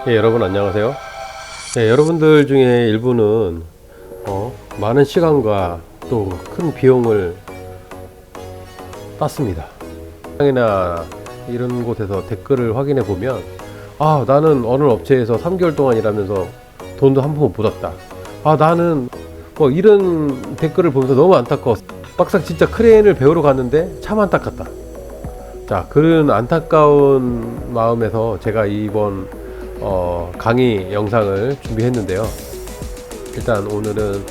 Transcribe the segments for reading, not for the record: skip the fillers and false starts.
여러분 안녕하세요. 여러분들 중에 일부는 많은 시간과 또 큰 비용을 땄습니다. 이나 이런 곳에서 댓글을 확인해 보면 나는 어느 업체에서 3개월 동안 일하면서 돈도 한 푼 못 받았다. 나는 이런 댓글을 보면서 너무 안타까웠어. 막상 진짜 크레인을 배우러 갔는데 참 안타깝다. 자, 그런 안타까운 마음에서 제가 이번 강의 영상을 준비했는데요. 일단 오늘은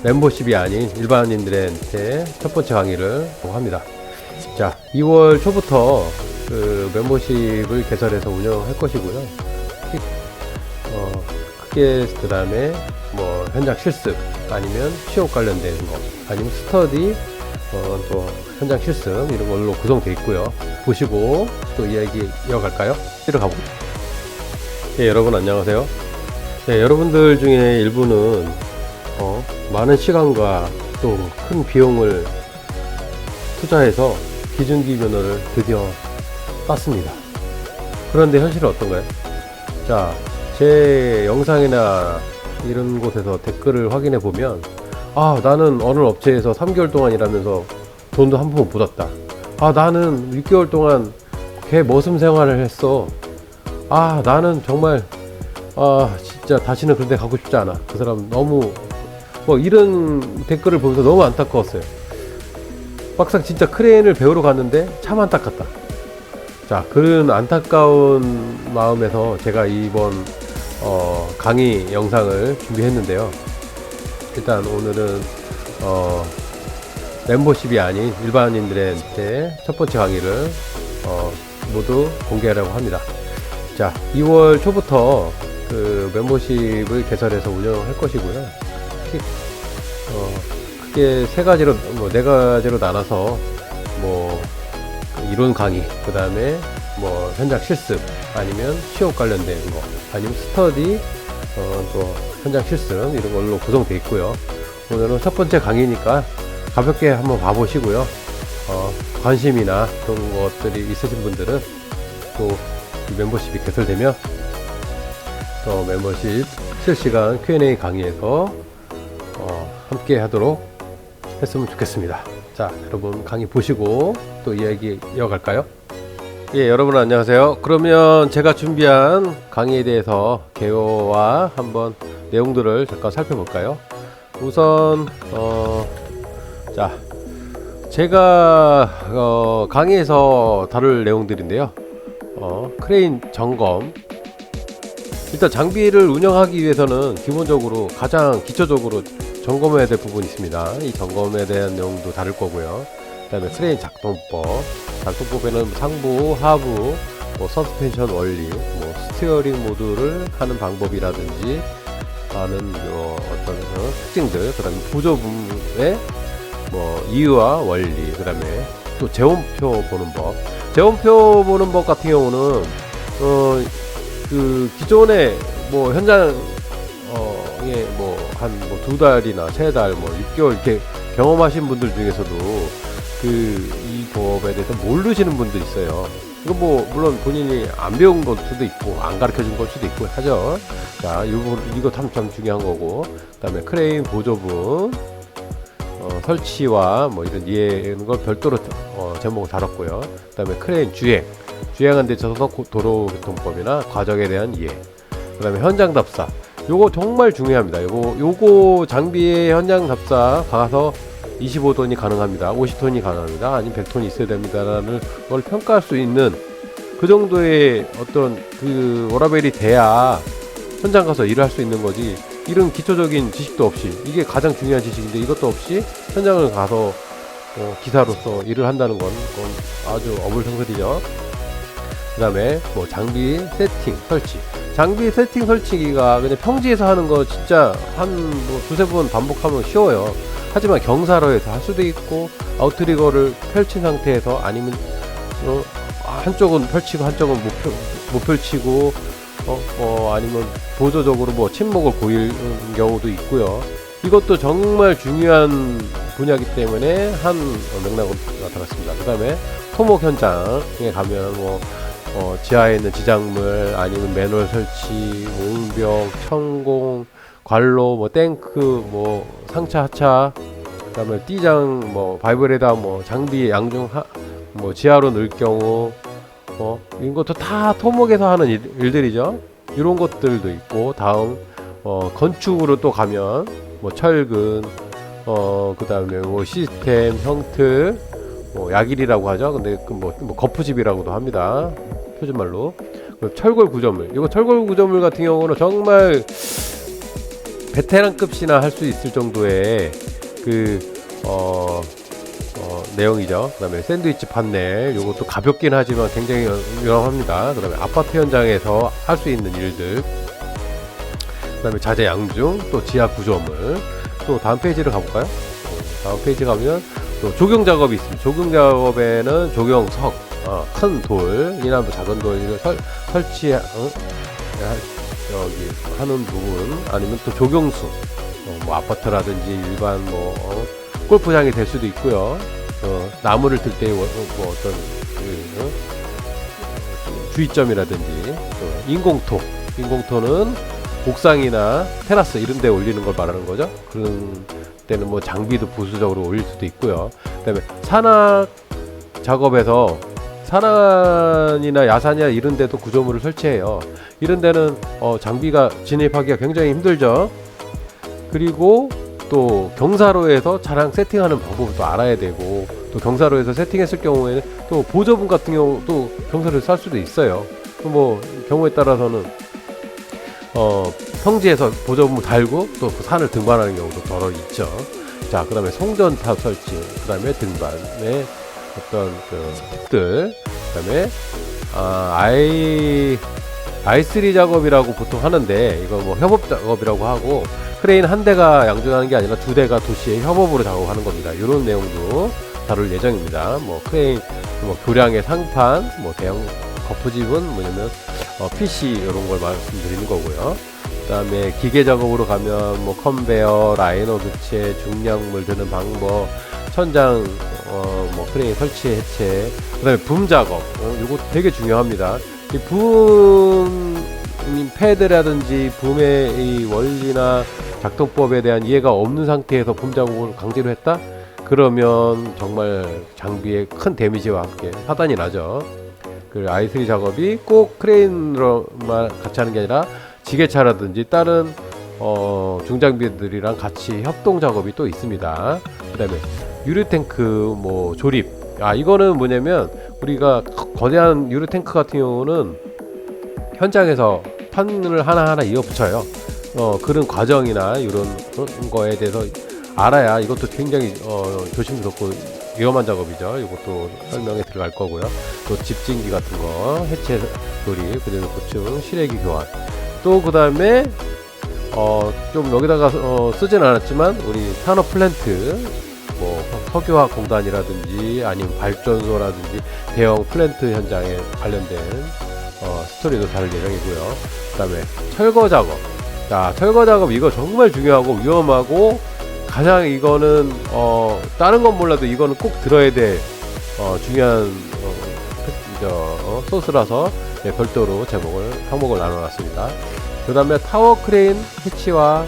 멤버십이 아닌 일반인들한테 첫 번째 강의를 합니다. 자, 2월 초부터 그 멤버십을 개설해서 운영할 것이고요. 크게 그 다음에 뭐 현장 실습 아니면 취업 관련된 거 아니면 스터디 또 현장 실습 이런 걸로 구성되어 있고요. 보시고 또 이야기 이어갈까요? 가보죠. 여러분 안녕하세요. 여러분들 중에 일부는 많은 시간과 또 큰 비용을 투자해서 기준기 면허를 드디어 땄습니다. 그런데 현실은 어떤가요? 자, 제 영상이나 이런 곳에서 댓글을 확인해 보면 나는 어느 업체에서 3개월 동안 일하면서 돈도 한 푼 못 받았다. 나는 6개월 동안 개 머슴 생활을 했어. 나는 정말 진짜 다시는 그런 데 가고 싶지 않아. 그 사람 너무 이런 댓글을 보면서 너무 안타까웠어요. 막상 진짜 크레인을 배우러 갔는데 참 안타깝다. 자, 그런 안타까운 마음에서 제가 이번 강의 영상을 준비했는데요. 일단 오늘은 멤버십이 아닌 일반인들한테 첫 번째 강의를 모두 공개하려고 합니다. 자, 2월 초부터 그 멤버십을 개설해서 운영할 것이고요. 크게 세 가지로 네 가지로 나눠서 이론 강의, 그 다음에 현장 실습 아니면 취업 관련된 거 아니면 스터디 또 현장 실습 이런 걸로 구성되어 있고요. 오늘은 첫 번째 강의니까 가볍게 한번 봐보시고요. 관심이나 그런 것들이 있으신 분들은 또 멤버십이 개설되면 또 멤버십 실시간 Q&A 강의에서 함께 하도록 했으면 좋겠습니다. 자, 여러분 강의 보시고 또 이야기 이어갈까요? 여러분 안녕하세요. 그러면 제가 준비한 강의에 대해서 개요와 한번 내용들을 잠깐 살펴볼까요? 우선 자, 제가 강의에서 다룰 내용들인데요. 크레인 점검. 일단 장비를 운영하기 위해서는 기본적으로 가장 기초적으로 점검해야 될 부분이 있습니다. 이 점검에 대한 내용도 다룰 거고요. 그 다음에 크레인 작동법에는 상부, 하부, 서스펜션 원리, 스티어링 모드를 하는 방법이라든지 하는 어떤 특징들, 그 다음에 보조부의 이유와 원리, 그 다음에 또 재원표 보는 법. 재원표 보는 법 같은 경우는 그 기존에 현장 한 2달이나 3달 6개월 이렇게 경험하신 분들 중에서도 이 법에 대해서 모르시는 분도 있어요. 이거 물론 본인이 안 배운 걸 수도 있고 안 가르쳐 준 걸 수도 있고 하죠. 자, 이거 참 중요한 거고, 그 다음에 크레인 보조분 설치와 이런 이런 걸 별도로 제목을 다뤘고요. 그 다음에 크레인 주행한 데 있어서 도로교통법이나 과정에 대한 이해, 그 다음에 현장 답사. 요거 정말 중요합니다. 요거 장비의 현장 답사 가서 25톤이 가능합니다. 50톤이 가능합니다. 아니면 100톤이 있어야 됩니다라는 걸 평가할 수 있는 그 정도의 어떤 그 워라밸이 돼야 현장 가서 일을 할 수 있는 거지. 이런 기초적인 지식도 없이, 이게 가장 중요한 지식인데 이것도 없이 현장을 가서 기사로서 일을 한다는 건 아주 어불성설이죠. 그 다음에 장비 세팅 설치. 장비 세팅 설치기가 그냥 평지에서 하는 거 진짜 한 두세 번 반복하면 쉬워요. 하지만 경사로에서 할 수도 있고, 아웃트리거를 펼친 상태에서 아니면 한쪽은 펼치고 한쪽은 못 펼치고 아니면 보조적으로 침목을 보이는 경우도 있고요. 이것도 정말 중요한 분야이기 때문에 한 맥락으로 나타났습니다. 그 다음에 토목 현장에 가면 지하에 있는 지작물 아니면 매놀 설치, 옹벽, 천공, 관로, 뭐 탱크, 뭐 상차, 하차, 그다음에 띠장, 뭐 바이브레다, 뭐 장비 양중 뭐 지하로 넣을 경우 이런 것도 다 토목에서 하는 일들이죠. 이런 것들도 있고, 다음 건축으로 또 가면 뭐 철근, 그다음에 뭐 시스템, 형틀, 뭐 야길이라고 하죠. 근데 그 뭐 거푸집이라고도 합니다. 표준말로. 철골 구조물. 이거 철골 구조물 같은 경우는 정말 베테랑급이나 할 수 있을 정도의 내용이죠. 그 다음에 샌드위치 판넬, 요것도 가볍긴 하지만 굉장히 유용합니다. 그 다음에 아파트 현장에서 할 수 있는 일들, 그 다음에 자재 양중, 또 지하 구조물. 또 다음 페이지를 가볼까요? 다음 페이지 가면 또 조경 작업이 있습니다. 조경 작업에는 조경석, 큰 돌이나 뭐 작은 돌을 설치, 여기 하는 부분, 아니면 또 조경수, 뭐 아파트라든지 일반 골프장이 될 수도 있고요. 나무를 들 때 뭐 어떤 주의점이라든지, 인공토는 옥상이나 테라스 이런 데 올리는 걸 말하는 거죠. 그런 때는 뭐 장비도 부수적으로 올릴 수도 있고요. 그다음에 산악 작업에서 산안이나 야산이나 이런 데도 구조물을 설치해요. 이런 데는 장비가 진입하기가 굉장히 힘들죠. 그리고 또 경사로에서 차량 세팅하는 방법을 또 알아야 되고, 또 경사로에서 세팅했을 경우에는 또 보조분 같은 경우 또 경사로에서 살 수도 있어요. 뭐 경우에 따라서는 평지에서 보조분 달고 또 그 산을 등반하는 경우도 더러 있죠. 자, 그 다음에 송전탑 설치, 그 다음에 등반의 어떤 팁들, 그 다음에 I3 작업이라고 보통 하는데, 이거 뭐 협업 작업이라고 하고, 크레인 한 대가 양존하는 게 아니라 두 대가 도시에 협업으로 작업하는 겁니다. 이런 내용도 다룰 예정입니다. 뭐 크레인, 뭐 교량의 상판, 뭐 대형 거푸집은 뭐냐면 PC 이런 걸 말씀드리는 거고요. 그 다음에 기계 작업으로 가면 뭐 컨베어, 라이너 교체, 중량물 드는 방법, 천장 뭐 크레인 설치 해체, 그 다음에 붐 작업, 이거 되게 중요합니다. 이 붐 패드라든지 붐의 이 원리나 작동법에 대한 이해가 없는 상태에서 붐 작업을 강제로 했다? 그러면 정말 장비에 큰 데미지와 함께 사단이 나죠. 그 I3 작업이 꼭 크레인으로만 같이 하는 게 아니라 지게차라든지 다른 중장비들이랑 같이 협동 작업이 또 있습니다. 그 다음에 유류탱크 뭐 조립, 이거는 뭐냐면 우리가 거대한 유류탱크 같은 경우는 현장에서 판을 하나하나 이어붙여요. 그런 과정이나 이런 거에 대해서 알아야 이것도 굉장히 조심스럽고 위험한 작업이죠. 이것도 설명에 들어갈 거고요. 또 집진기 같은 거 해체 조립, 그리고 보충, 실외기 교환. 또 그 다음에 좀 여기다가 쓰진 않았지만 우리 산업 플랜트, 뭐 석유화학 공단이라든지 아니면 발전소라든지 대형 플랜트 현장에 관련된 스토리도 다룰 예정이고요. 그 다음에 철거 작업. 자, 철거 작업 이거 정말 중요하고 위험하고, 가장 이거는 다른 건 몰라도 이거는 꼭 들어야 될 중요한 소스라서 별도로 항목을 나눠놨습니다. 그 다음에 타워 크레인 해체와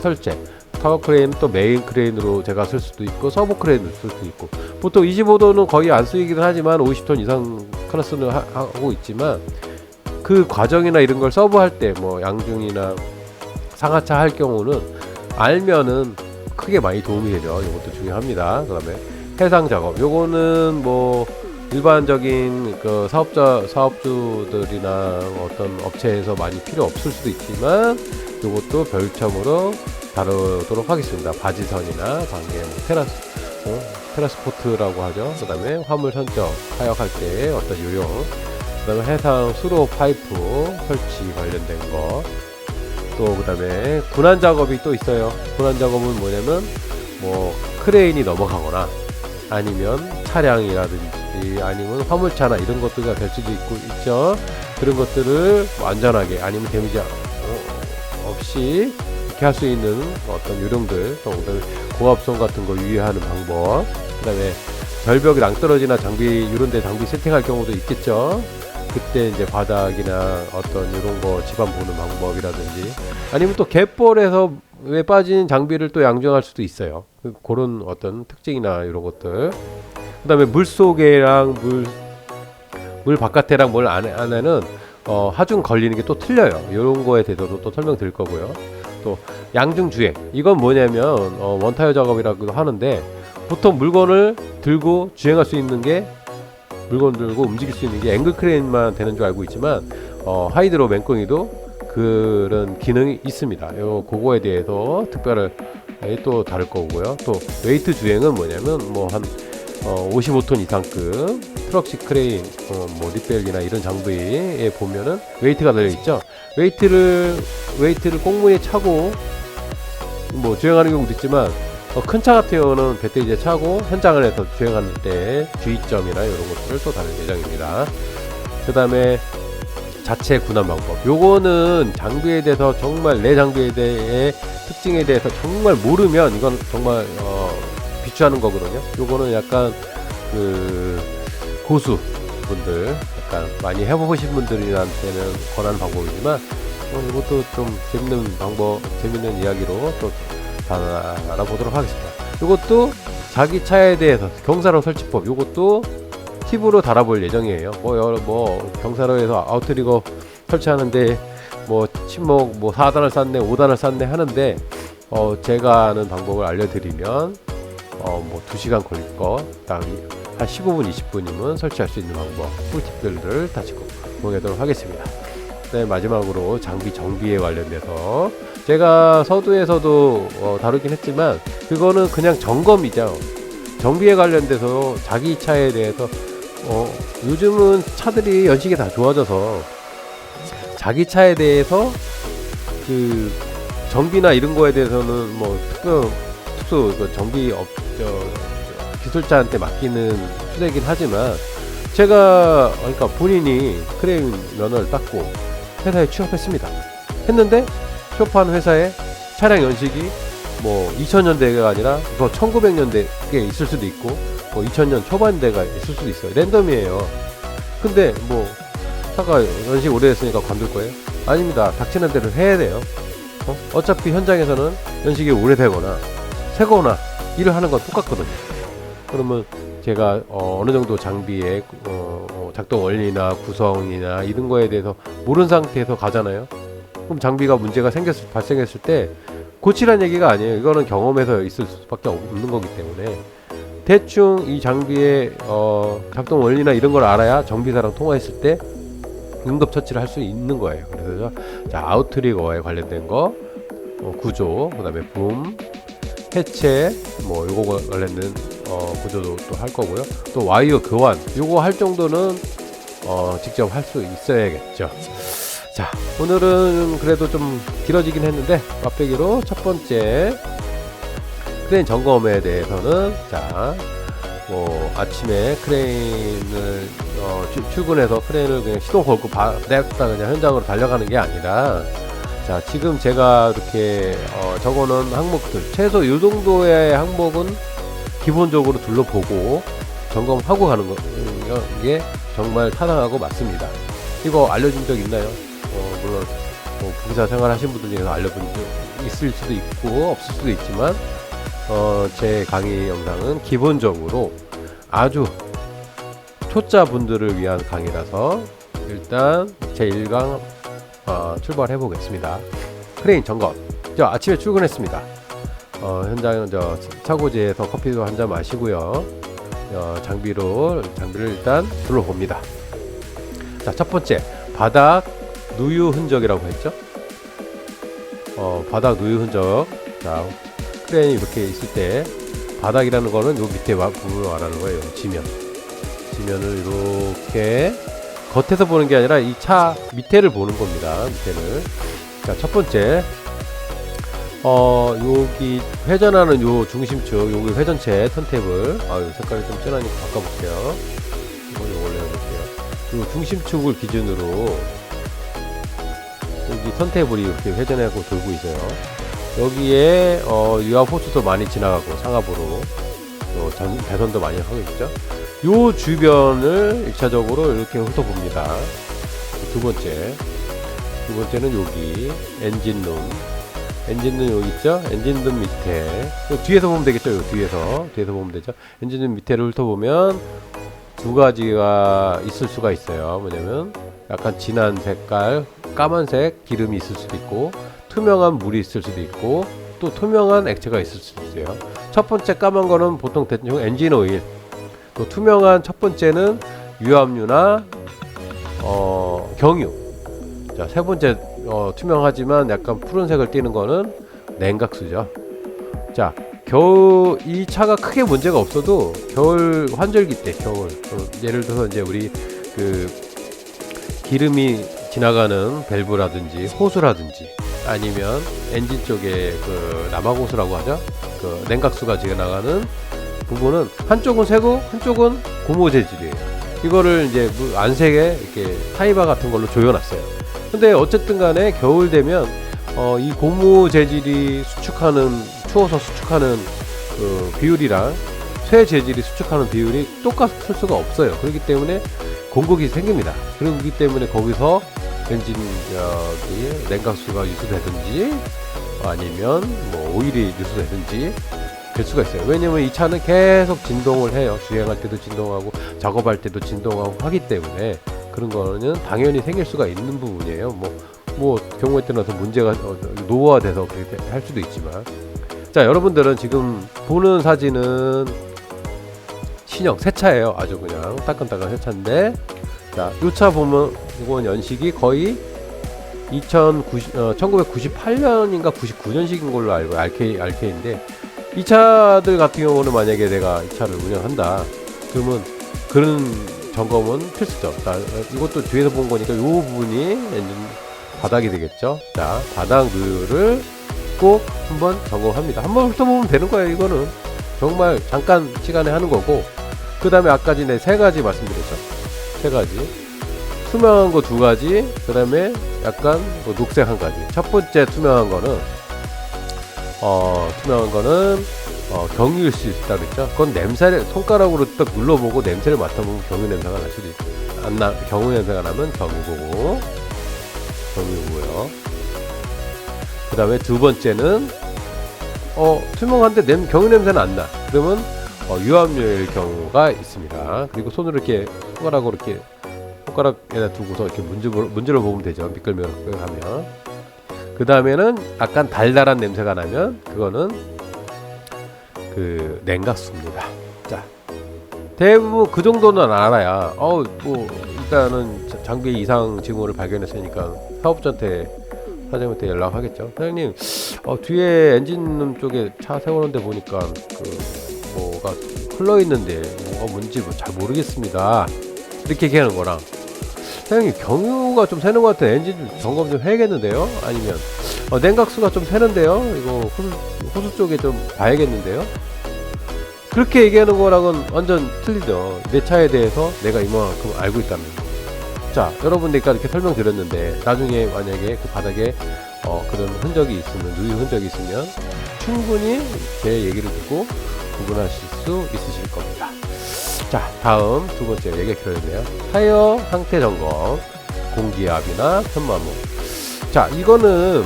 설재. 타워 크레인 또 메인 크레인으로 제가 쓸 수도 있고 서브 크레인으로 쓸 수도 있고, 보통 25도는 거의 안 쓰이긴 하지만 50톤 이상 클래스는 하고 있지만, 그 과정이나 이런 걸 서브할 때 뭐 양중이나 상하차 할 경우는 알면은 크게 많이 도움이 되죠. 이것도 중요합니다. 그 다음에 해상 작업, 요거는 뭐 일반적인 그 사업주들이나 어떤 업체에서 많이 필요 없을 수도 있지만, 요것도 별점으로 다루도록 하겠습니다. 바지선이나 관계 테라스포트라고 하죠. 그 다음에 화물 선적 하역할 때 어떤 요령, 그 다음에 해상 수로 파이프 설치 관련된 거, 또 그 다음에 군안 작업이 또 있어요. 군안 작업은 뭐냐면 뭐 크레인이 넘어가거나 아니면 차량이라든지 아니면 화물차나 이런 것들가 될 수도 있죠. 그런 것들을 안전하게 아니면 데미지 없이 이렇게 할 수 있는 어떤 요령들, 또 그다음에 고압선 같은 거 유의하는 방법, 그 다음에 절벽이 낭떠러지나 장비 이런 데 장비 세팅할 경우도 있겠죠. 그때 이제 바닥이나 어떤 이런 거 집안 보는 방법이라든지, 아니면 또 갯벌에서 왜 빠진 장비를 또 양정할 수도 있어요. 그런 어떤 특징이나 이런 것들. 그 다음에 물 속에랑 물 바깥에랑 물 안에는 하중 걸리는 게 또 틀려요. 이런 거에 대해서도 또 설명드릴 거고요. 또 양중 주행, 이건 뭐냐면 원타이어 작업이라고도 하는데, 보통 물건을 들고 주행할 수 있는 게, 물건 들고 움직일 수 있는 게 앵글 크레인만 되는 줄 알고 있지만, 하이드로 맨꽁이도 그런 기능이 있습니다. 그거에 대해서 특별히 또 다를 거고요. 또 웨이트 주행은 뭐냐면 뭐 한 55톤 이상급 트럭식 크레인, 뭐 리벨이나 이런 장비에 보면은 웨이트가 달려 있죠. 웨이트를 꽁무니에 차고 뭐 주행하는 경우도 있지만, 큰 차 같은 경우는 배터리에 차고 현장을 해서 주행하는 때 주의점이나 이런 것들을 또 다룰 예정입니다. 그 다음에 자체 군함 방법, 요거는 장비에 대해서 정말 내 장비에 대해 특징에 대해서 정말 모르면 이건 정말 비추하는 거거든요. 요거는 약간 그 고수 분들, 약간 많이 해보신 분들한테는 권하는 방법이지만, 이것도 좀 재밌는 방법, 재밌는 이야기로 또 알아보도록 하겠습니다. 이것도 자기 차에 대해서 경사로 설치법, 이것도 팁으로 달아볼 예정이에요. 뭐 경사로에서 아웃트리거 설치하는데 뭐 침목 뭐 4단을 쌌네 5단을 쌌네 하는데, 제가 아는 방법을 알려드리면 뭐 2시간 걸릴 거 딱 한 15분 20분이면 설치할 수 있는 방법, 꿀팁들을 다시 공유하도록 하겠습니다. 네, 마지막으로 장비 정비에 관련돼서 제가 서두에서도 다루긴 했지만, 그거는 그냥 점검이죠. 정비에 관련돼서 자기 차에 대해서 요즘은 차들이 연식이 다 좋아져서 자기 차에 대해서 그 정비나 이런 거에 대해서는 뭐 특수 그 정비 기술자한테 맡기는 추세이긴 하지만, 제가 그러니까 본인이 크레인 면허를 땄고 회사에 취업했습니다. 했는데 취업한 회사에 차량 연식이 뭐 2000년대가 아니라 뭐 1900년대에 있을 수도 있고, 뭐 2000년 초반대가 있을 수도 있어요. 랜덤이에요. 근데 뭐 차가 연식 오래됐으니까 관둘 거예요? 아닙니다. 닥치는 대로 해야 돼요. 어차피 현장에서는 연식이 오래되거나 새거나 일을 하는 건 똑같거든요. 그러면 제가 어느 정도 장비의 작동 원리나 구성이나 이런 거에 대해서 모르는 상태에서 가잖아요. 그럼 장비가 문제가 발생했을 때 고치란 얘기가 아니에요. 이거는 경험에서 있을 수밖에 없는 거기 때문에, 대충 이 장비의 작동 원리나 이런 걸 알아야 정비사랑 통화했을 때 응급처치를 할 수 있는 거예요. 그래서 자, 아웃트리거에 관련된 거, 구조, 그 다음에 붐, 해체, 뭐 요거 관련된 구조도 또 할 거고요. 또 와이어 교환, 요거 할 정도는 직접 할 수 있어야겠죠. 자, 오늘은 그래도 좀 길어지긴 했는데 맛배기로 첫 번째 크레인 점검에 대해서는, 자, 뭐 아침에 크레인을 출근해서 크레인을 그냥 시동 걸고 냅다 그냥 현장으로 달려가는 게 아니라, 자, 지금 제가 이렇게 적어놓은 항목들, 최소 이 정도의 항목은 기본적으로 둘러보고 점검하고 가는 게 정말 타당하고 맞습니다. 이거 알려준 적 있나요? 물론 뭐 부기사 생활 하신 분들 중에서 알려본 적 있을 수도 있고 없을 수도 있지만, 제 강의 영상은 기본적으로 아주 초짜분들을 위한 강의라서 일단 제 1강 출발해 보겠습니다. 크레인 점검. 아침에 출근했습니다. 현장 차고지에서 커피도 한잔 마시고요. 장비를 일단 둘러봅니다. 자, 첫 번째, 바닥 누유 흔적이라고 했죠. 바닥 누유 흔적. 자, 크레인이 이렇게 있을 때 바닥이라는 거는 요 밑에 부분을 말하는 거예요. 지면을 이렇게 겉에서 보는 게 아니라 이 차 밑에를 보는 겁니다. 밑에를. 자, 첫 번째, 여기 회전하는 요 중심축, 여기 회전체 턴테이블, 요 색깔이 좀 진하니까 바꿔볼게요. 이걸 올려볼게요. 요 중심축을 기준으로 여기 턴테이블이 이렇게 회전하고 돌고 있어요. 여기에 유압 호수도 많이 지나가고 상압으로 배선도 많이 하고 있죠. 요 주변을 1차적으로 이렇게 훑어봅니다. 두 번째는 여기 엔진룸 여기 있죠? 엔진룸 밑에 뒤에서 보면 되겠죠? 요 뒤에서 보면 되죠? 엔진룸 밑에를 훑어보면 두 가지가 있을 수가 있어요. 뭐냐면 약간 진한 색깔 까만색 기름이 있을 수도 있고, 투명한 물이 있을 수도 있고, 또 투명한 액체가 있을 수도 있어요. 첫 번째 까만 거는 보통 대충 엔진 오일, 또 투명한 첫 번째는 유압유나 경유. 자, 세 번째 투명하지만 약간 푸른색을 띠는 거는 냉각수죠. 자, 겨울 이 차가 크게 문제가 없어도 겨울 환절기 때 예를 들어서 이제 우리 그 기름이 지나가는 밸브라든지 호수라든지 아니면 엔진 쪽에 그 남아공수라고 하죠. 그 냉각수가 지나가는 부분은 한쪽은 새고 한쪽은 고무 재질이에요. 이거를 이제 안 새게 이렇게 타이바 같은 걸로 조여놨어요. 근데 어쨌든 간에 겨울 되면 이 고무 재질이 추워서 수축하는 그 비율이랑 쇠 재질이 수축하는 비율이 똑같을 수가 없어요. 그렇기 때문에 공극이 생깁니다. 그렇기 때문에 거기서 엔진 냉각수가 유수되든지 아니면 뭐 오일이 유수되든지 될 수가 있어요. 왜냐면 이 차는 계속 진동을 해요. 주행할 때도 진동하고 작업할 때도 진동하고 하기 때문에 그런 거는 당연히 생길 수가 있는 부분이에요. 뭐 경우에 따라서 문제가 노후화돼서 그렇게 할 수도 있지만, 자, 여러분들은 지금 보는 사진은 신형 새 차예요. 아주 그냥 따끈따끈 새 차인데, 자, 이 차 보면 이건 연식이 거의 1998년인가 99년식인 걸로 알고 RK인데, 이 차들 같은 경우는 만약에 내가 이 차를 운영한다 그러면 그런 점검은 필수죠. 자, 이것도 뒤에서 본 거니까 이 부분이 엔진 바닥이 되겠죠. 자, 바닥을 꼭 한번 점검합니다. 한번 훑어보면 되는 거예요. 이거는 정말 잠깐 시간에 하는 거고, 그 다음에 아까 전에 세 가지 말씀드렸죠. 세 가지, 투명한 거 두 가지, 그 다음에 약간 뭐 녹색 한 가지. 첫 번째 투명한 거는 경유일 수 있다 그랬죠. 그건 냄새를 손가락으로 딱 눌러보고 냄새를 맡아보면 경유 냄새가 날 수도 있고, 경유 냄새가 나면 경유고요. 그 다음에 두 번째는 투명한데 경유 냄새는 안 나. 그러면 유압유일 경우가 있습니다. 그리고 손으로 이렇게 손가락에다 두고서 이렇게 문질러 보면 되죠. 미끌미끌하면. 그 다음에는 약간 달달한 냄새가 나면 그거는 그 냉각수입니다. 자, 대부분 그 정도는 알아야 일단은 장비 이상 징후를 발견했으니까 사장님한테 연락하겠죠. 사장님, 뒤에 엔진룸 쪽에 차 세우는데 보니까 뭐가 흘러 있는데 뭔지 잘 모르겠습니다. 이렇게 얘기하는 거랑, 사장님 경유가 좀 새는 것 같아. 엔진 좀 점검 좀 해야겠는데요? 아니면 냉각수가 좀 새는데요? 이거 호수 쪽에 좀 봐야겠는데요? 그렇게 얘기하는 거랑은 완전 틀리죠. 내 차에 대해서 내가 이만큼 알고 있다는 거. 자, 여러분들께 이렇게 설명드렸는데 나중에 만약에 그 바닥에 그런 흔적이 있으면, 누유 흔적이 있으면 충분히 제 얘기를 듣고 구분하실 수 있으실 겁니다. 자, 다음 두 번째 얘기가 길어졌네요. 타이어 상태 점검, 공기압이나 편마모. 자, 이거는,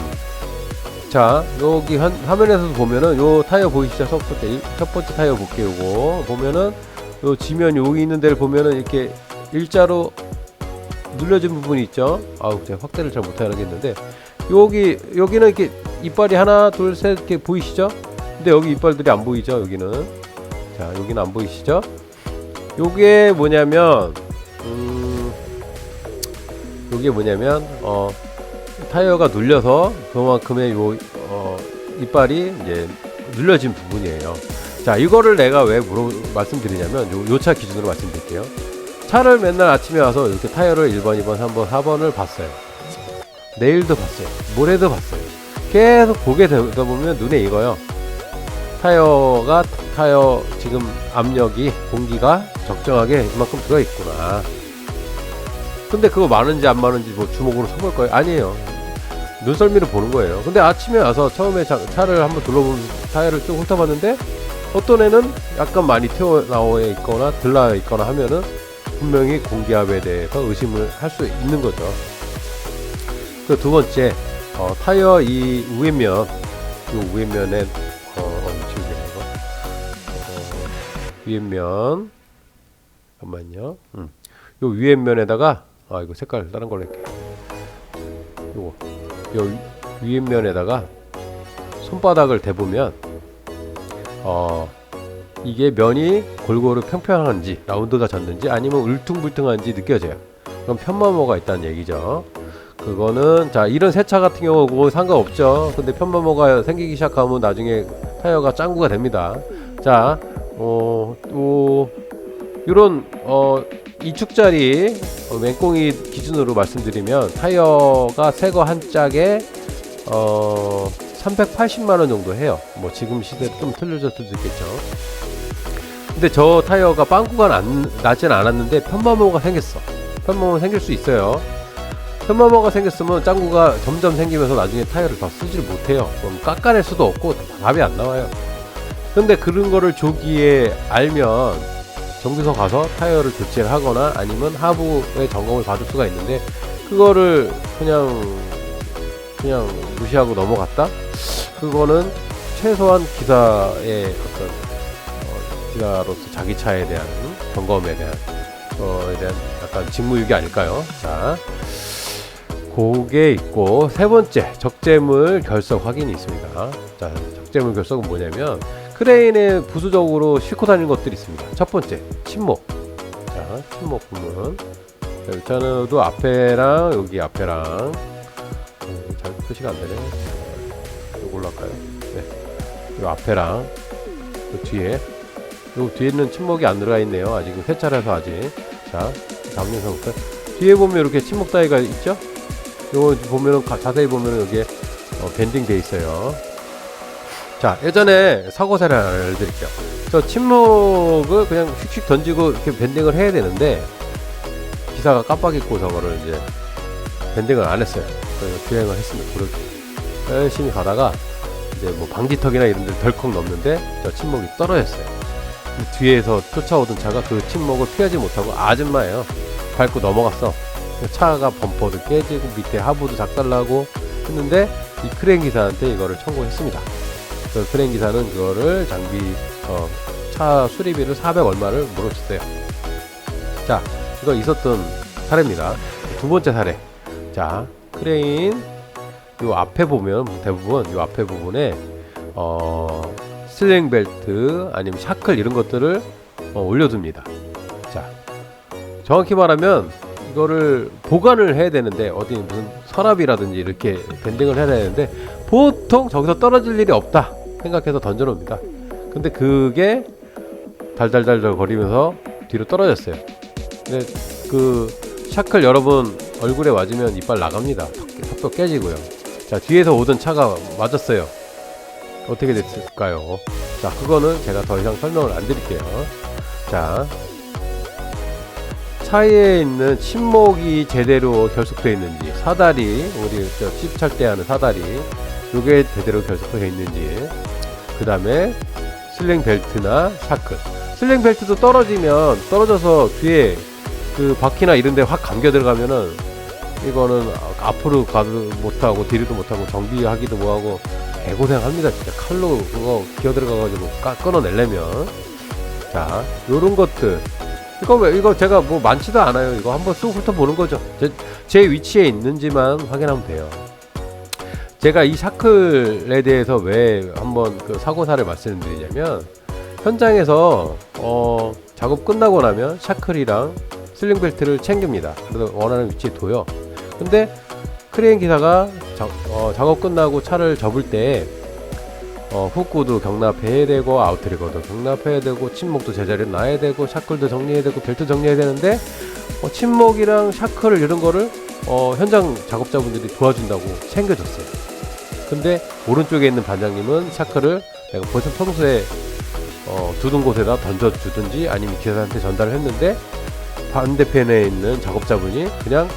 자, 여기 화면에서도 보면은 요 타이어 보이시죠? 첫 번째 타이어 볼게요. 요거 보면은 요 지면 여기 있는 데를 보면은 이렇게 일자로 눌려진 부분이 있죠. 제가 확대를 잘 못하겠는데 여기는 이렇게 이빨이 하나 둘 셋 이렇게 보이시죠? 근데 여기 이빨들이 안 보이죠? 여기는. 자, 여기는 안 보이시죠? 요게 뭐냐면 타이어가 눌려서 그만큼의 이빨이 이제 눌려진 부분이에요. 자, 이거를 내가 왜 말씀드리냐면 요 차 기준으로 말씀드릴게요. 차를 맨날 아침에 와서 이렇게 타이어를 1번, 2번, 3번, 4번을 봤어요. 내일도 봤어요. 모레도 봤어요. 계속 보게 되다 보면 눈에 익어요. 타이어 지금 압력이, 공기가 적정하게 이만큼 들어있구나. 근데 그거 많은지 안 많은지 뭐 주먹으로 쳐볼 거예요? 아니에요. 눈썰미를 보는 거예요. 근데 아침에 와서 처음에 차를 한번 둘러보면 타이어를 쭉 훑어봤는데 어떤 애는 약간 많이 튀어나와 있거나 들나 있거나 하면은 분명히 공기압에 대해서 의심을 할 수 있는 거죠. 그 두 번째, 타이어 이 우회면, 요 우회면에 위에면 잠깐만요. 요 위에면에다가 이거 색깔 다른 걸로 할게요. 요 위에면에다가 손바닥을 대보면 이게 면이 골고루 평평한지 라운드가 졌는지 아니면 울퉁불퉁한지 느껴져요. 그럼 편마모가 있다는 얘기죠. 그거는 자 이런 세차 같은 경우 그거 상관없죠. 근데 편마모가 생기기 시작하면 나중에 타이어가 짱구가 됩니다. 자 요런 2축짜리 맹꽁이 기준으로 말씀드리면 타이어가 새거 한 짝에 380만원 정도 해요. 뭐 지금 시대에 좀 틀려질 수도 있겠죠. 근데 저 타이어가 빵꾸가 나진 않았는데 편마모가 생겼어. 편마모가 생길 수 있어요. 편마모가 생겼으면 짱구가 점점 생기면서 나중에 타이어를 더 쓰질 못해요. 그럼 깎아낼 수도 없고 답이 안 나와요. 근데 그런 거를 조기에 알면 정비소 가서 타이어를 교체를 하거나 아니면 하부의 점검을 받을 수가 있는데 그거를 그냥 무시하고 넘어갔다? 그거는 최소한 기사의 어떤 기사로서 자기 차에 대한 점검에 대한 약간 직무유기 아닐까요? 자, 그게 있고 세 번째 적재물 결석 확인이 있습니다. 자, 적재물 결석은 뭐냐면 크레인에 부수적으로 싣고 다니는 것들이 있습니다. 첫 번째, 침목. 자, 침목 부분. 자, 일단은도 앞에랑 여기 앞에랑 잘 표시가 안 되네. 요걸로 할까요? 네. 요 앞에랑 요 뒤에. 요 뒤에는 침목이 안 들어가 있네요. 아직 세차를 해서 아직. 자, 잡는 상태. 뒤에 보면 이렇게 침목 따위가 있죠? 요거 보면은 자세히 보면은 여기에 밴딩 돼 있어요. 자, 예전에 사고사를 알려드릴게요. 저 침묵을 그냥 휙휙 던지고 이렇게 밴딩을 해야 되는데 기사가 깜빡 잊고 저거를 이제 밴딩을 안 했어요. 그래서 주행을 했습니다. 그렇게 열심히 가다가 이제 뭐 방지턱이나 이런 데 덜컥 넘는데 저 침묵이 떨어졌어요. 뒤에서 쫓아오던 차가 그 침묵을 피하지 못하고 아줌마예요. 밟고 넘어갔어. 차가 범퍼도 깨지고 밑에 하부도 작살나고 했는데 이 크레인 기사한테 이거를 청구했습니다. 그 크레인 기사는 그거를 차 수리비를 400 얼마를 물어줬어요. 자, 이거 있었던 사례입니다. 두 번째 사례. 자, 크레인 요 앞에 보면 대부분 요 앞에 부분에 슬링 벨트 아니면 샤클 이런 것들을 올려둡니다. 자, 정확히 말하면 이거를 보관을 해야 되는데 어디 무슨 서랍이라든지 이렇게 밴딩을 해야 되는데 보통 저기서 떨어질 일이 없다 생각해서 던져놓습니다. 근데 그게 달달달달 거리면서 뒤로 떨어졌어요. 근데 그 샤클 여러분 얼굴에 맞으면 이빨 나갑니다. 턱도 깨지고요. 자, 뒤에서 오던 차가 맞았어요. 어떻게 됐을까요? 자, 그거는 제가 더 이상 설명을 안 드릴게요. 자, 차에 있는 침목이 제대로 결속되어 있는지, 사다리, 우리 찝찰 때 하는 사다리, 요게 제대로 결속되어 있는지, 그 다음에 슬링 벨트나 샤클. 슬링 벨트도 떨어져서 뒤에 그 바퀴나 이런 데 확 감겨 들어가면은 이거는 앞으로 가도 못하고 뒤로도 못하고 정비하기도 뭐하고 개고생합니다. 진짜 칼로 그거 기어 들어가가지고 끊어내려면. 자, 요런 것들. 이거 제가 뭐 많지도 않아요. 이거 한번 쑥 훑어보는 거죠. 제 위치에 있는지만 확인하면 돼요. 제가 이 샤클에 대해서 왜 한번 그 사고사를 말씀드리냐면, 현장에서 작업 끝나고 나면 샤클이랑 슬링벨트를 챙깁니다. 그래서 원하는 위치에 둬요. 근데 크레인 기사가 작업 끝나고 차를 접을 때 후크도 경납해야 되고 아웃트리거도 경납해야 되고 침목도 제자리에 놔야 되고 샤클도 정리해야 되고 벨트 정리해야 되는데 침목이랑 샤클을 이런 거를 현장 작업자분들이 도와준다고 챙겨줬어요. 근데 오른쪽에 있는 반장님은 샤클을 내가 벌써 평소에 두둔 곳에다 던져주든지 아니면 기사한테 전달을 했는데 반대편에 있는 작업자분이 그냥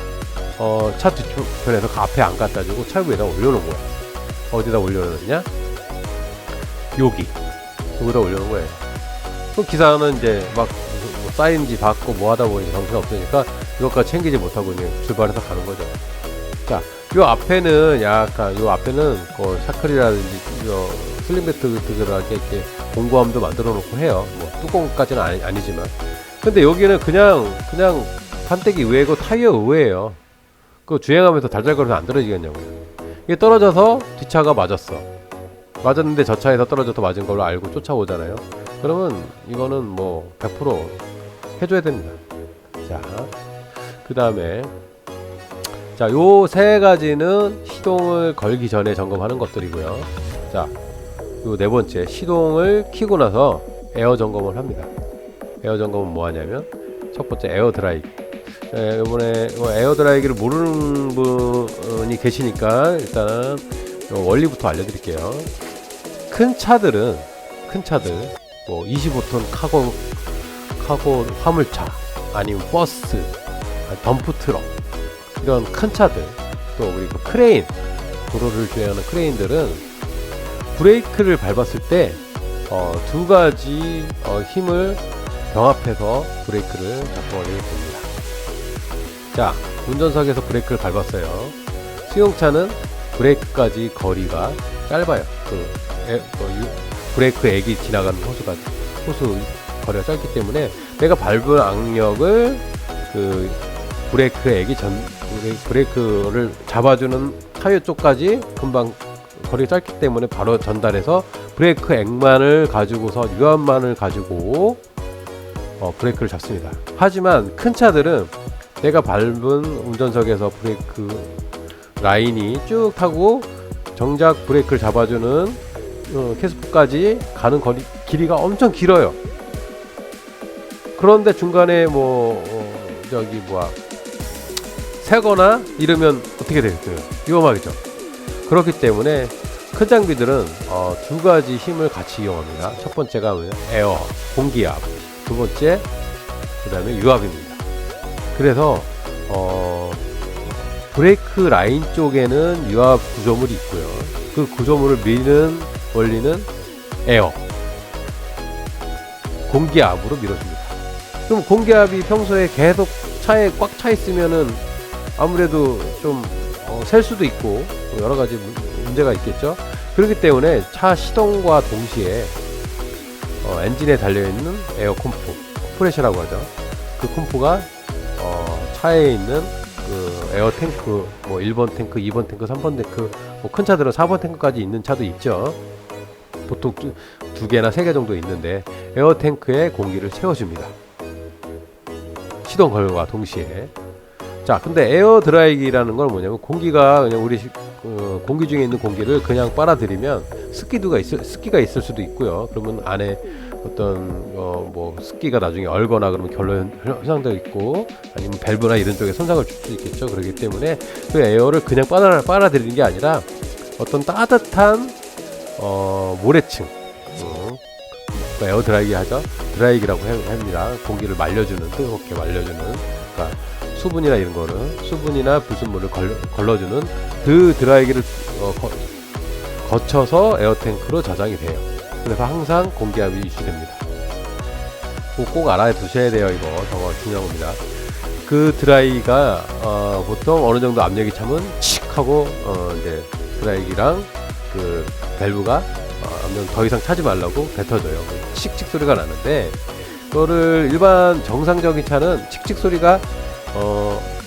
차 뒤편에서 그 앞에 안 갖다 주고 차 위에다 올려놓은 거야. 어디다 올려놓느냐? 여기 여기다 올려놓은 거예요. 또 기사는 이제 막 뭐 사인지 받고 뭐 하다 보니 정신 없으니까 이것까지 챙기지 못하고 그냥 출발해서 가는 거죠. 자, 요 앞에는 약간 요 앞에는 그 샤클이라든지 슬링배트들하게 이렇게 공구함도 만들어 놓고 해요. 뭐 뚜껑까지는 아니지만. 근데 여기는 그냥 판때기 의외고 타이어 의외예요. 그 주행하면서 달달거려서 안 떨어지겠냐고요. 이게 떨어져서 뒷차가 맞았어. 맞았는데 저 차에서 떨어져서 맞은 걸로 알고 쫓아오잖아요. 그러면 이거는 뭐 100% 해줘야 됩니다. 자, 그 다음에 자, 요 세 가지는 시동을 걸기 전에 점검하는 것들이고요. 자, 요 네 번째, 시동을 켜고 나서 에어 점검을 합니다. 에어 점검은 뭐 하냐면 첫 번째 에어 드라이기. 이번에 에어 드라이기를 모르는 분이 계시니까 일단은 원리부터 알려드릴게요. 큰 차들 뭐 25톤 카고 화물차 아니면 버스, 덤프 트럭 이런 큰 차들, 또 그리고 크레인, 도로를 주행하는 크레인들은 브레이크를 밟았을 때 두 가지 힘을 병합해서 브레이크를 작동하게 됩니다. 자, 운전석에서 브레이크를 밟았어요. 승용차는 브레이크까지 거리가 짧아요. 브레이크 액이 지나가는 호수 거리가 짧기 때문에 내가 밟은 악력을 그 브레이크 액이 브레이크를 잡아주는 타이어 쪽까지 금방 거리가 짧기 때문에 바로 전달해서 브레이크 액만을 가지고서 유압만을 가지고 브레이크를 잡습니다. 하지만 큰 차들은 내가 밟은 운전석에서 브레이크 라인이 쭉 타고 정작 브레이크를 잡아주는 캐스프까지 가는 길이가 엄청 길어요. 그런데 중간에 새거나 이러면 어떻게 되겠어요? 위험하겠죠. 그렇기 때문에 큰 장비들은 두 가지 힘을 같이 이용합니다. 첫 번째가 에어, 공기압, 두 번째 그 다음에 유압입니다. 그래서 브레이크 라인 쪽에는 유압 구조물이 있고요. 그 구조물을 미는 원리는 에어, 공기압으로 밀어줍니다. 그럼 공기압이 평소에 계속 차에 꽉 차 있으면은 아무래도 좀 셀 수도 있고 여러 가지 문제가 있겠죠. 그렇기 때문에 차 시동과 동시에 엔진에 달려있는 에어 콤프, 컴프레셔라고 하죠. 그 콤프가 차에 있는 그 에어 탱크, 뭐 1번 탱크, 2번 탱크, 3번 탱크, 뭐 큰 차들은 4번 탱크까지 있는 차도 있죠. 보통 두 개나 세 개 정도 있는데 에어 탱크에 공기를 채워줍니다. 시동 걸과 동시에. 자, 근데 에어 드라이기라는 건 뭐냐면 공기가 그냥 우리 공기 중에 있는 공기를 그냥 빨아들이면 습기가 있을 수도 있고요. 그러면 안에 어떤 뭐 습기가 나중에 얼거나 그러면 결론 현상도 있고 아니면 밸브나 이런 쪽에 손상을 줄 수 있겠죠. 그렇기 때문에 그 에어를 그냥 빨아들이는 게 아니라 어떤 따뜻한 모래층, 에어 드라이기 하죠. 드라이기라고 합니다. 공기를 말려주는, 뜨겁게 말려주는, 그러니까 수분이나 이런 거를, 수분이나 불순물을 걸러주는 그 드라이기를 거쳐서 에어탱크로 저장이 돼요. 그래서 항상 공기압이 유지됩니다. 꼭 알아두셔야 돼요. 이거 정말 중요한 겁니다. 그 드라이기가 보통 어느 정도 압력이 차면 칙 하고 이제 드라이기랑 그 밸브가 압력 더 이상 차지 말라고 뱉어줘요. 칙칙 소리가 나는데 그거를 일반 정상적인 차는 칙칙 소리가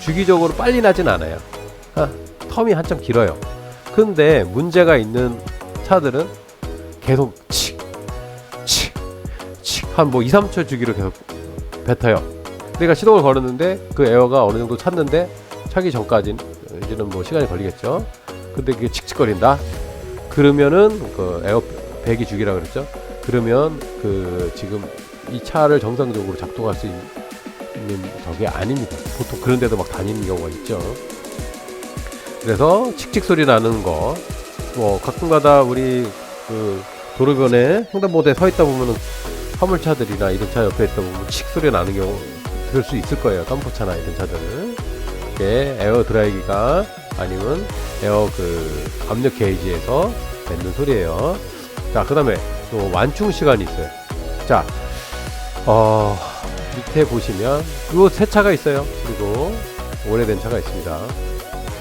주기적으로 빨리 나진 않아요. 텀이 한참 길어요. 근데 문제가 있는 차들은 계속 칙 한 뭐 2, 3초 주기로 계속 뱉어요. 내가 시동을 걸었는데 그 에어가 어느 정도 찼는데 차기 전까지는 이제는 뭐 시간이 걸리겠죠. 근데 그게 칙칙거린다. 그러면은 그 에어 배기 주기라 그랬죠. 그러면 그 지금 이 차를 정상적으로 작동할 수 있는 저게 아닙니다. 보통 그런데도 막 다니는 경우가 있죠. 그래서 칙칙 소리 나는 거, 뭐 가끔가다 우리 그 도로변에 횡단보도에 서 있다 보면은 화물차들이나 이런 차 옆에 있다 보면 칙 소리 나는 경우 들을 수 있을 거예요. 덤프차나 이런 차들은. 이게 에어 드라이기가 아니면 에어 그 압력 게이지에서 뱉는 소리예요. 자, 그 다음에 또 완충 시간이 있어요. 자, 밑에 보시면 요 새 차가 있어요. 그리고 오래된 차가 있습니다.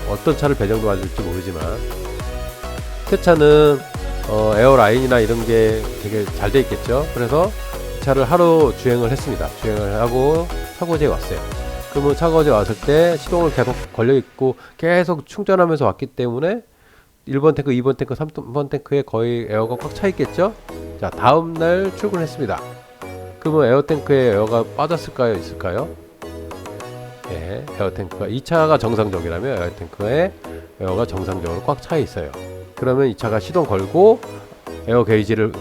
어떤 차를 배정도 받을지 모르지만 새 차는 에어라인이나 이런 게 되게 잘 돼 있겠죠. 그래서 이 차를 하루 주행을 했습니다. 주행을 하고 차고지에 왔어요. 그러면 차고지에 왔을 때 시동을 계속 걸려 있고 계속 충전하면서 왔기 때문에 1번 탱크, 2번 탱크, 3번 탱크에 거의 에어가 꽉 차 있겠죠. 자, 다음날 출근했습니다. 그러면 에어 탱크에 에어가 빠졌을까요? 있을까요? 예, 에어 탱크가 이 차가 정상적이라면 에어 탱크에 에어가 정상적으로 꽉 차 있어요. 그러면 이 차가 시동 걸고 에어 게이지를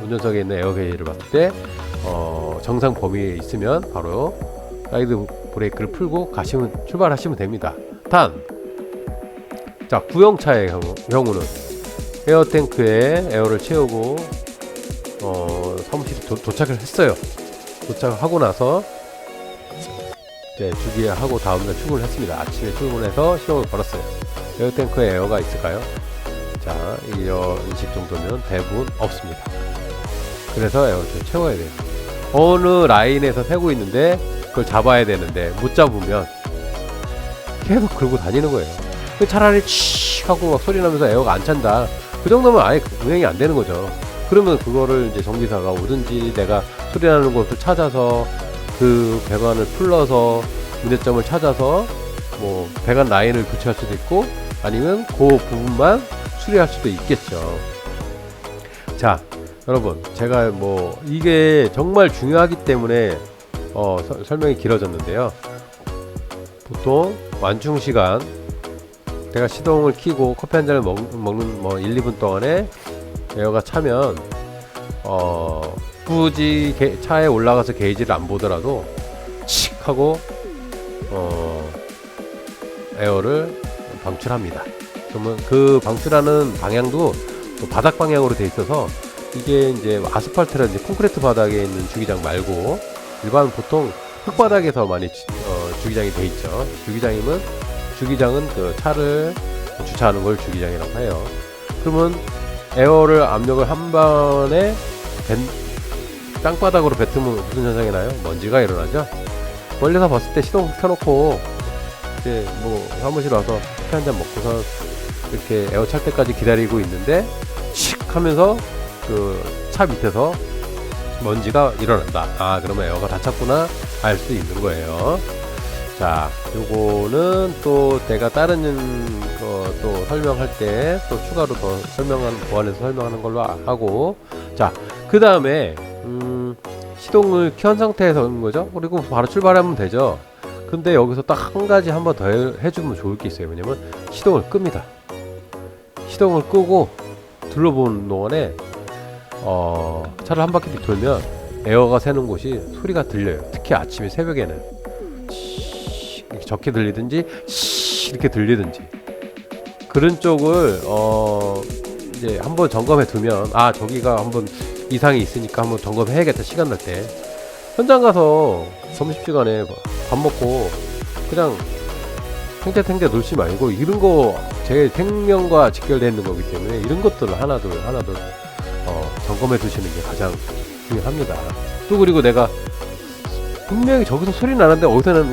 운전석에 있는 에어 게이지를 봤을 때 정상 범위에 있으면 바로 사이드 브레이크를 풀고 출발하시면 됩니다. 자, 구형차의 경우는 에어 탱크에 에어를 채우고 사무실에 도착을 했어요. 도착하고 나서 이제 주기하고 다음날 출근을 했습니다. 아침에 출근해서 시동을 걸었어요. 에어 탱크에 에어가 있을까요? 자, 이식 정도면 대부분 없습니다. 그래서 에어를 좀 채워야 돼요. 어느 라인에서 새고 있는데 그걸 잡아야 되는데 못 잡으면 계속 긁고 다니는 거예요. 차라리 치 하고 막 소리 나면서 에어가 안 찬다. 그 정도면 아예 운행이 안 되는 거죠. 그러면 그거를 이제 정비사가 오든지 내가 소리 나는 곳을 찾아서 그 배관을 풀러서 문제점을 찾아서 뭐 배관 라인을 교체할 수도 있고 아니면 그 부분만 수리할 수도 있겠죠. 자, 여러분, 제가 뭐 이게 정말 중요하기 때문에 설명이 길어졌는데요. 보통 완충 시간, 내가 시동을 켜고 커피 한 잔을 먹는 뭐 1, 2분 동안에 에어가 차면 굳이 차에 올라가서 게이지를 안 보더라도 칙 하고 에어를 방출합니다. 그러면 그 방출하는 방향도 또 바닥 방향으로 돼 있어서 이게 이제 아스팔트라든지 콘크리트 바닥에 있는 주기장 말고 일반 보통 흙바닥에서 많이 주기장이 돼 있죠. 주기장은 그 차를 주차하는 걸 주기장이라고 해요. 그러면 에어를 압력을 한 번에 땅바닥으로 뱉으면 무슨 현상이 나요? 먼지가 일어나죠. 멀리서 봤을 때 시동 켜놓고 이제 뭐 사무실 와서 커피 한 잔 먹고서 이렇게 에어 찰 때까지 기다리고 있는데 칙 하면서 그 차 밑에서 먼지가 일어난다. 아, 그러면 에어가 다 찼구나 알 수 있는 거예요. 자, 요거는 또 내가 다른 거 또 설명할 때 또 추가로 더 보완해서 설명하는 걸로 하고, 자, 그 다음에 시동을 켠 상태에서 하는 거죠. 그리고 바로 출발하면 되죠. 근데 여기서 딱 한 가지 한 번 더 해주면 좋을 게 있어요. 왜냐면 시동을 끕니다. 시동을 끄고 둘러보는 동안에 차를 한 바퀴 돌면 에어가 새는 곳이 소리가 들려요. 특히 아침에 새벽에는 이렇게 적게 들리든지 이렇게 들리든지 그런 쪽을 이제 한번 점검해 두면 저기가 한번 이상이 있으니까 한번 점검해야겠다. 시간 날 때 현장 가서 점심시간에 밥 먹고 그냥 탱자탱자 놀지 말고 이런 거 제 생명과 직결되어 있는 거기 때문에 이런 것들을 하나둘 점검해 두시는 게 가장 중요합니다. 또 그리고 내가 분명히 저기서 소리 나는데 어디서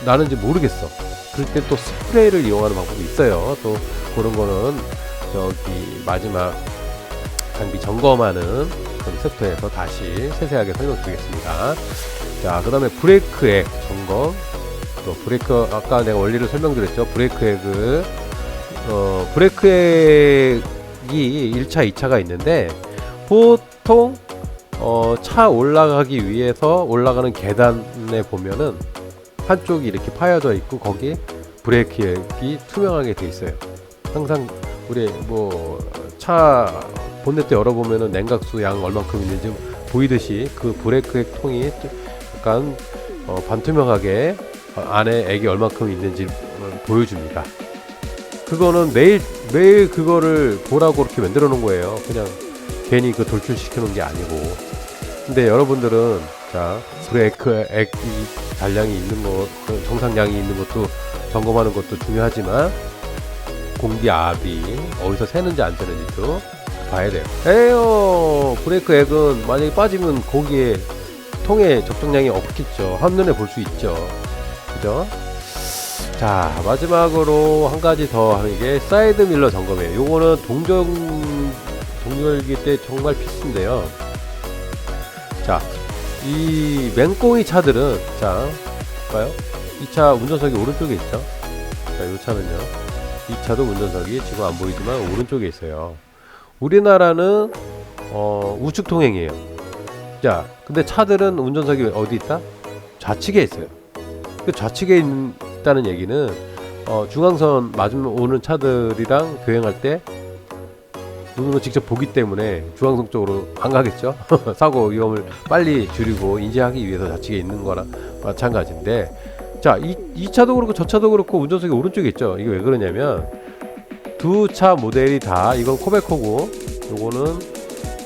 나는지 모르겠어. 그럴 때 또 스프레이를 이용하는 방법이 있어요. 또 그런 거는 저기 마지막 장비 점검하는 그런 챕터에서 다시 세세하게 설명드리겠습니다. 자, 그 다음에 브레이크액 점검. 또 브레이크, 아까 내가 원리를 설명드렸죠. 브레이크액이 1차, 2차가 있는데 보통 차 올라가기 위해서 올라가는 계단에 보면은 한쪽이 이렇게 파여져 있고 거기에 브레이크액이 투명하게 돼 있어요. 항상 우리 뭐 차 본네트 열어보면은 냉각수 양 얼만큼 있는지 보이듯이 그 브레이크액 통이 약간 반투명하게 안에 액이 얼만큼 있는지 보여줍니다. 그거는 매일 그거를 보라고 그렇게 만들어 놓은 거예요. 그냥 괜히 그 돌출시켜 놓은 게 아니고. 근데 여러분들은 자, 브레이크 액이 잔량이 있는 거, 정상량이 있는 것도 점검하는 것도 중요하지만 공기압이 어디서 새는지 안 새는지도 봐야 돼요. 에어 브레이크 액은 만약에 빠지면 거기에 통에 적정량이 없겠죠. 한눈에 볼 수 있죠. 그죠? 자, 마지막으로 한 가지 더 하는 게 사이드 밀러 점검이에요. 요거는 동절기 때 정말 필수인데요. 자, 이 맹꽁이 차들은, 자, 볼까요? 이 차 운전석이 오른쪽에 있죠. 자, 이 차는요. 이 차도 운전석이 지금 안 보이지만 오른쪽에 있어요. 우리나라는 우측 통행이에요. 자, 근데 차들은 운전석이 어디 있다? 좌측에 있어요. 그 좌측에 있다는 얘기는 중앙선 맞으면 오는 차들이랑 교행할 때 눈으로 직접 보기 때문에 중앙선 쪽으로 안 가겠죠. 사고 위험을 빨리 줄이고 인지하기 위해서 좌측에 있는 거랑 마찬가지인데, 자, 이 차도 그렇고 저 차도 그렇고 운전석이 오른쪽에 있죠. 이게 왜 그러냐면 두 차 모델이 다, 이건 코베코고 요거는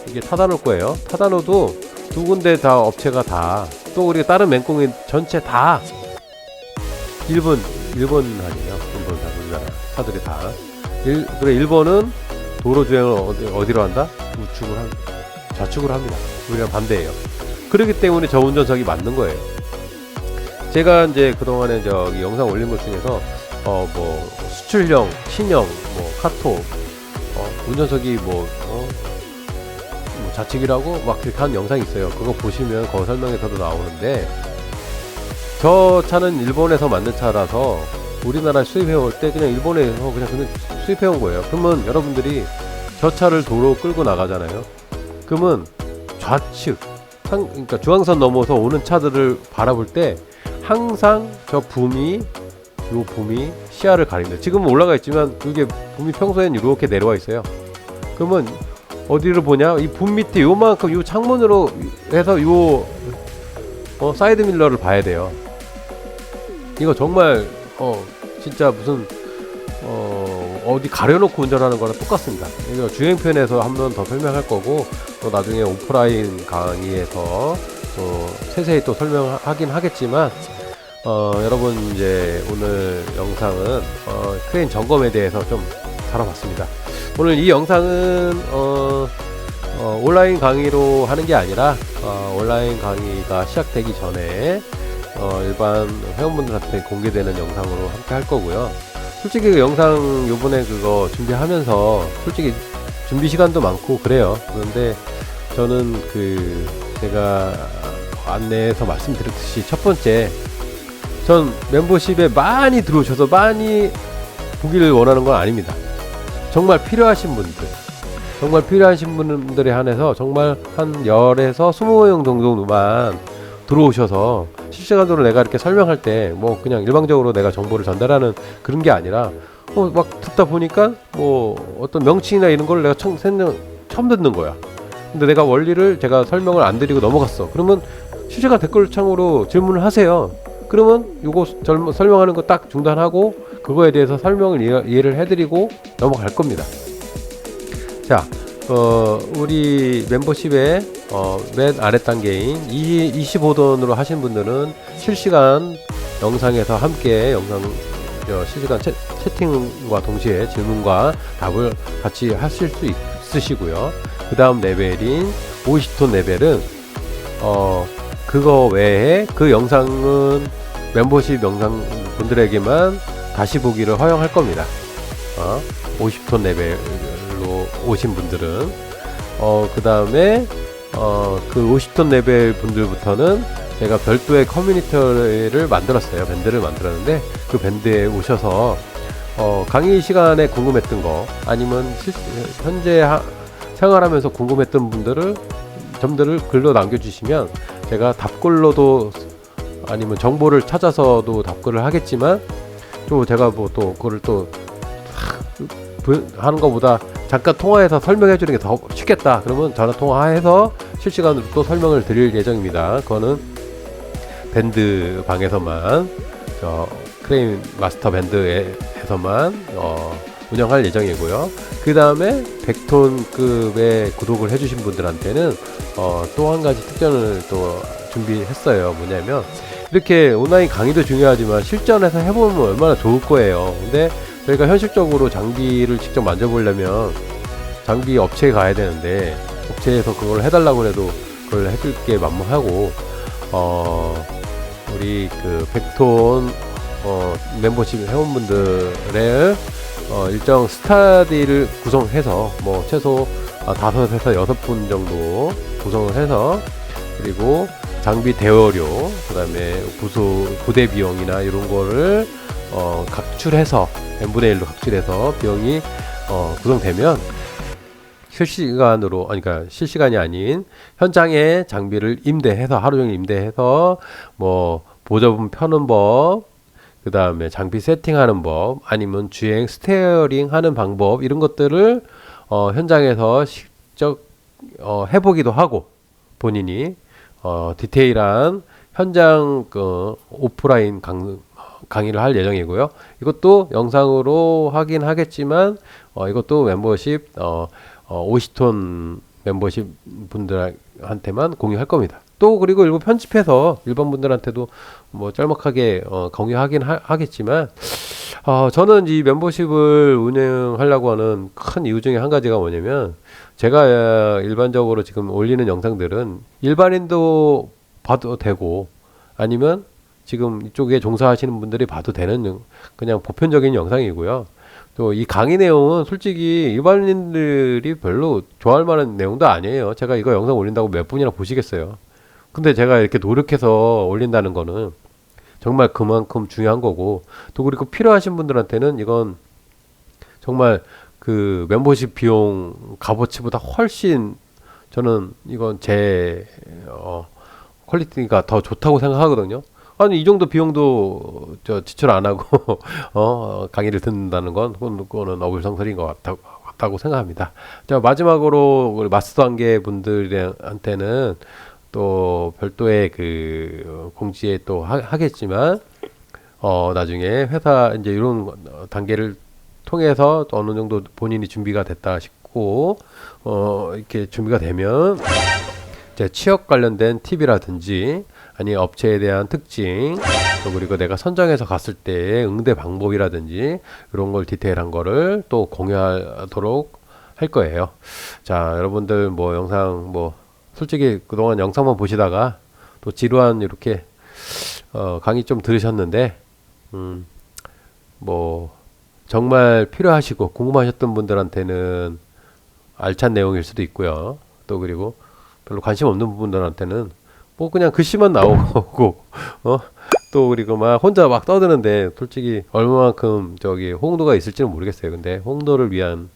이게 타다노 거예요. 타다노도 두 군데 다 업체가 다, 또 우리가 다른 맹꽁이 전체 다 일본산이에요. 일본산, 우리나라 차들이 다. 그래, 일본은 도로 주행을 어디로 한다? 좌측으로 합니다. 우리랑 반대예요. 그렇기 때문에 저 운전석이 맞는 거예요. 제가 이제 그동안에 저기 영상 올린 것 중에서 뭐 수출형, 신형, 뭐 카톡, 운전석이 뭐 좌측이라고 막 그렇게 한 영상이 있어요. 그거 보시면 그 설명에서도 나오는데, 저 차는 일본에서 만든 차라서 우리나라 수입해 올 때 그냥 일본에서 그냥 수입해 온 거예요. 그러면 여러분들이 저 차를 도로 끌고 나가잖아요. 그러면 좌측, 그러니까 중앙선 넘어서 오는 차들을 바라볼 때 항상 저 붐이 시야를 가립니다. 지금은 올라가 있지만 이게 붐이 평소엔 이렇게 내려와 있어요. 그러면 어디를 보냐? 이 붐 밑에 요만큼, 요 창문으로 해서 요 사이드 밀러를 봐야 돼요. 이거 정말 진짜 무슨 어디 가려놓고 운전하는 거랑 똑같습니다. 이거 주행편에서 한 번 더 설명할 거고, 또 나중에 오프라인 강의에서 또 세세히 또 설명하긴 하겠지만, 여러분 이제 오늘 영상은 크레인 점검에 대해서 좀 다뤄봤습니다. 오늘 이 영상은 온라인 강의로 하는 게 아니라 온라인 강의가 시작되기 전에 일반 회원분들한테 공개되는 영상으로 함께 할 거고요. 솔직히 그 영상 요번에 그거 준비하면서 솔직히 준비 시간도 많고 그래요. 그런데 저는 제가 안내에서 말씀드렸듯이, 첫 번째, 전 멤버십에 많이 들어오셔서 많이 보기를 원하는 건 아닙니다. 정말 필요하신 분들에 한해서 정말 한 10에서 20명 정도만 들어오셔서 실시간으로 내가 이렇게 설명할 때 뭐 그냥 일방적으로 내가 정보를 전달하는 그런 게 아니라 막 듣다 보니까 뭐 어떤 명칭이나 이런 걸 내가 처음 듣는 거야. 근데 내가 원리를 제가 설명을 안 드리고 넘어갔어. 그러면 실시간 댓글창으로 질문을 하세요. 그러면 요거 설명하는 거 딱 중단하고 그거에 대해서 설명을 이해를 해드리고 넘어갈 겁니다. 자, 우리 멤버십의 맨 아래 단계인 25돈으로 하신 분들은 실시간 영상에서 함께 실시간 채팅과 동시에 질문과 답을 같이 하실 수 있으시고요. 그 다음 레벨인 50톤 레벨은 그거 외에 그 영상은 멤버십 영상 분들에게만 다시 보기를 허용할 겁니다. 50톤 레벨로 오신 분들은 그 다음에 그 50톤 레벨 분들부터는 제가 별도의 커뮤니티를 만들었어요. 밴드를 만들었는데, 그 밴드에 오셔서 강의 시간에 궁금했던 거, 아니면 현재 생활하면서 궁금했던 점들을 글로 남겨주시면 제가 답글로도, 아니면 정보를 찾아서도 답글을 하겠지만, 또 제가 뭐 또 그걸 또 하는 것보다 잠깐 통화해서 설명해 주는 게 더 쉽겠다. 그러면 전화 통화해서 실시간으로 또 설명을 드릴 예정입니다. 그거는 밴드 방에서만, 크레인 마스터 밴드에서만 운영할 예정이고요. 그 다음에 100톤급의 구독을 해주신 분들한테는 또 한 가지 특전을 또 준비했어요. 뭐냐면, 이렇게 온라인 강의도 중요하지만 실전에서 해보면 얼마나 좋을 거예요. 근데 저희가 현실적으로 장비를 직접 만져보려면 장비 업체에 가야 되는데 업체에서 그걸 해달라고 해도 그걸 해줄 게 만무하고, 우리 그 백톤 멤버십 회원분들의 일정 스타디를 구성해서 뭐 최소 5에서 6분 정도 구성을 해서, 그리고 장비 대여료, 그 다음에 부대 비용이나 이런 거를 각출해서 n분의 1로 각출해서 비용이 구성되면 실시간으로, 그러니까 실시간이 아닌 현장에 장비를 임대해서 하루 종일 임대해서 뭐 보조분 펴는 법, 그 다음에 장비 세팅하는 법, 아니면 주행 스티어링 하는 방법, 이런 것들을 현장에서 직접 해보기도 하고, 본인이 디테일한 현장 오프라인 강의를 할 예정이고요. 이것도 영상으로 하긴 하겠지만 이것도 멤버십 50톤 멤버십 분들한테만 공유할 겁니다. 또 그리고 일부 편집해서 일반 분들한테도 뭐 짤막하게 공유하긴 하겠지만, 저는 이 멤버십을 운영하려고 하는 큰 이유 중에 한 가지가 뭐냐면, 제가 일반적으로 지금 올리는 영상들은 일반인도 봐도 되고, 아니면 지금 이쪽에 종사하시는 분들이 봐도 되는 그냥 보편적인 영상이고요. 또 이 강의 내용은 솔직히 일반인들이 별로 좋아할 만한 내용도 아니에요. 제가 이거 영상 올린다고 몇 분이나 보시겠어요. 근데 제가 이렇게 노력해서 올린다는 거는 정말 그만큼 중요한 거고, 또 그리고 필요하신 분들한테는 이건 정말 그 멤버십 비용 값어치보다 훨씬, 저는 이건 제 퀄리티가 더 좋다고 생각하거든요. 아니 이 정도 비용도 지출 안 하고 강의를 듣는다는 건 그거는 어불성설인 것 같다고 생각합니다. 자, 마지막으로 우리 마스터 단계 분들한테는 또 별도의 그 공지에 또 하겠지만, 나중에 회사 이제 이런 단계를 통해서 어느 정도 본인이 준비가 됐다 싶고 이렇게 준비가 되면 이제 취업 관련된 팁이라든지, 아니 업체에 대한 특징, 또 그리고 내가 선정해서 갔을 때의 응대 방법이라든지 이런 걸 디테일한 거를 또 공유하도록 할 거예요. 자, 여러분들 뭐 영상 뭐 솔직히 그동안 영상만 보시다가 또 지루한 이렇게 강의 좀 들으셨는데, 뭐 정말 필요하시고 궁금하셨던 분들한테는 알찬 내용일 수도 있고요. 또 그리고 별로 관심 없는 분들한테는 뭐 그냥 글씨만 나오고 또 그리고 막 혼자 막 떠드는데 솔직히 얼마만큼 저기 호응도가 있을지는 모르겠어요. 근데 호응도를 위한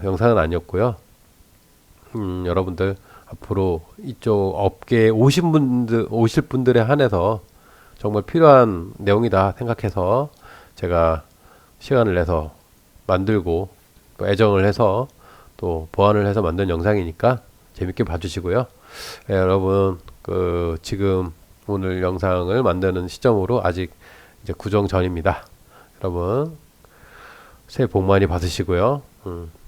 영상은 아니었고요. 여러분들 앞으로 이쪽 업계에 오실 분들에 한해서 정말 필요한 내용이다 생각해서 제가 시간을 내서 만들고 또 애정을 해서 또 보완을 해서 만든 영상이니까 재밌게 봐주시고요. 네, 여러분 지금 오늘 영상을 만드는 시점으로 아직 이제 구정 전입니다. 여러분 새해 복 많이 받으시고요.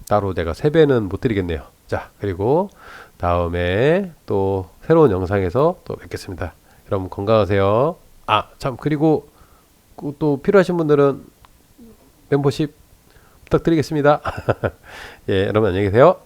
따로 내가 세배는 못 드리겠네요. 자, 그리고 다음에 또 새로운 영상에서 또 뵙겠습니다. 여러분 건강하세요. 참, 그리고 또 필요하신 분들은 멤버십 부탁드리겠습니다. 예, 여러분 안녕히 계세요.